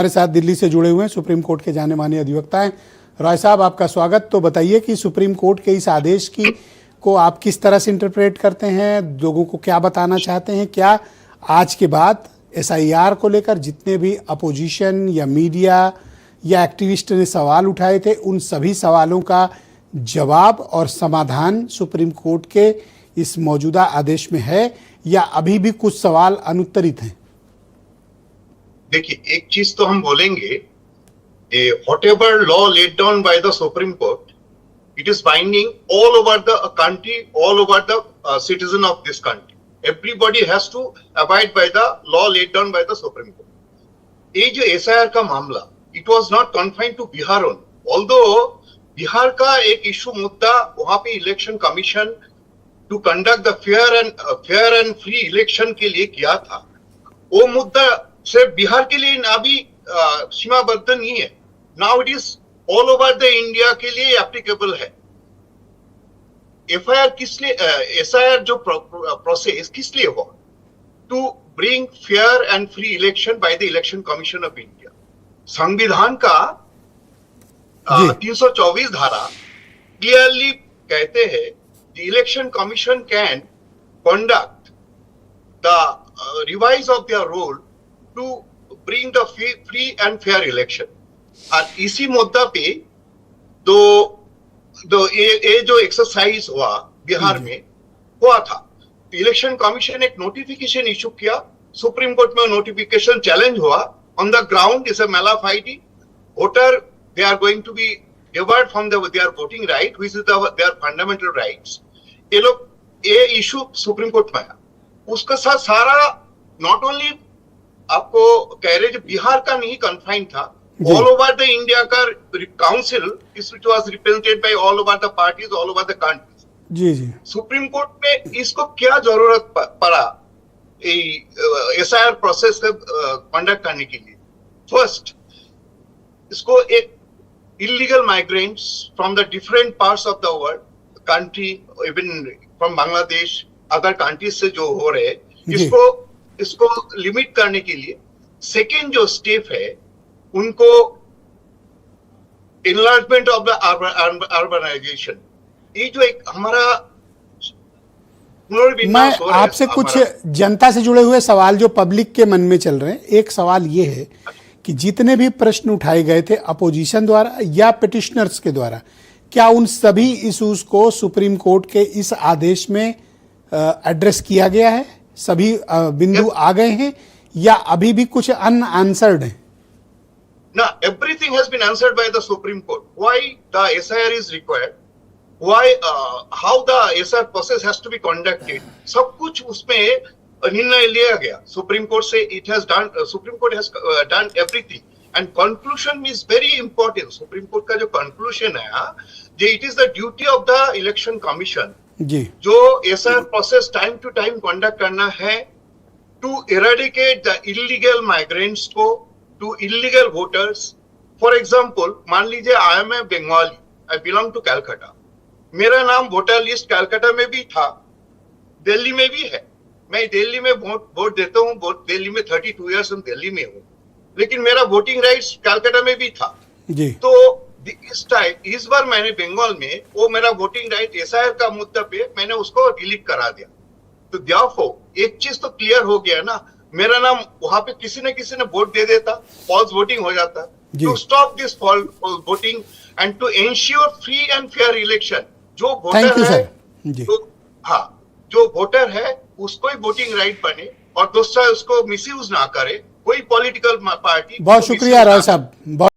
हमारे साथ दिल्ली से जुड़े हुए हैं सुप्रीम कोर्ट के जाने माने अधिवक्ता हैं। रॉय साहब, आपका स्वागत। तो बताइए कि सुप्रीम कोर्ट के इस आदेश को आप किस तरह से इंटरप्रेट करते हैं, लोगों को क्या बताना चाहते हैं? क्या आज के बाद SIR को लेकर जितने भी अपोजिशन या मीडिया या एक्टिविस्ट ने सवाल उठाए थे, उन सभी सवालों का जवाब और समाधान सुप्रीम कोर्ट के इस मौजूदा आदेश में है या अभी भी कुछ सवाल अनुत्तरित हैं? देखिए, एक चीज तो हम बोलेंगे, whatever law laid down by the Supreme Court, it is binding all over the country, all over the citizen of this country. Everybody has to abide by the law laid down by the Supreme Court. ये जो SIR का मामला, it was not confined to Bihar only. Although Bihar का एक issue मुद्दा वहां पे election commission to conduct the fair and free election के लिए किया था, वो मुद्दा सिर्फ बिहार के लिए अभी सीमाबद्ध नहीं है। Now it is all over the India के लिए एप्लीकेबल है। FIR किस लिए, SIR जो प्रोसेस किस लिए हुआ? To bring fair and free election by the election commission of India. संविधान का 324 धारा क्लियरली कहते हैं the election commission can conduct the revise of their roll to bring the free and fair election. और इसी मुद्दा पे ये जो एक्सरसाइज हुआ बिहार में हुआ था, इलेक्शन कमीशन एक नोटिफिकेशन इशू किया, सुप्रीम कोर्ट में नोटिफिकेशन चैलेंज हुआ on the ground is a malafide voter, they are going to be debarred from their voting right, which is their fundamental rights. ये लोग ये इशू सुप्रीम कोर्ट में आया, उसका साथ सारा नॉट ओनली आपको कह रहे जो बिहार का नहीं कन्फाइंड था, ऑल ओवर द इंडिया का council which was represented by all over the parties, all over the countries. जी जी, सुप्रीम कोर्ट में इसको क्या जरूरत पड़ा SIR प्रोसेस कंडक्ट करने के लिए? फर्स्ट, इसको एक illegal migrants from the different parts of the world, country, even from Bangladesh, other countries से जो हो रहे, इसको लिमिट करने के लिए सेकेंड जो स्टेप है, उनको enlargement of the urbanization, ये जो एक हमारा मैं आपसे कुछ जनता से जुड़े हुए सवाल जो पब्लिक के मन में चल रहे हैं, एक सवाल ये है कि जितने भी प्रश्न उठाए गए थे अपोजिशन द्वारा या पिटिशनर्स के द्वारा, क्या उन सभी इश्यूज को सुप्रीम कोर्ट के इस आदेश में एड्रेस किया गया है? सभी बिंदु आ गए हैं या अभी भी कुछ अनआंसर्ड हैं? No, everything has been answered by the Supreme Court. Why the SIR is required? Why, how the SIR process has to be conducted? सब कुछ उसमें निर्णय लिया गया सुप्रीम कोर्ट से। It has done, supreme court has done everything and conclusion is very important. Supreme court का जो conclusion है, जो it is the duty of the election commission जो SIR process time to time conduct करना है to eradicate the illegal migrants को, to illegal voters. For example, मान लीजिए I am a Bengali, I belong to Calcutta, मेरा नाम वोटर लिस्ट कैलकाटा में भी था, दिल्ली में भी है, मैं दिल्ली में वोट देता हूँ, दिल्ली में 32 इयर्स हम दिल्ली में हूँ, लेकिन मेरा वोटिंग राइट्स कैलकाटा में भी था जी। तो इस बार मैंने बंगाल में वो मेरा वोटिंग राइट SIR का मुद्दा पे मैंने उसको डिलीट करा दिया। तो देयरफॉर एक चीज तो क्लियर हो गया ना, मेरा नाम वहां पे किसी ने वोट दे देता, फॉल्स वोटिंग हो जाता। To stop this false voting and to ensure free and fair election, जो वोटर है जो वोटर है उसको ही वोटिंग राइट बने और दूसरा उसको मिसयूज ना करे कोई पॉलिटिकल पार्टी। बहुत शुक्रिया राव साहब।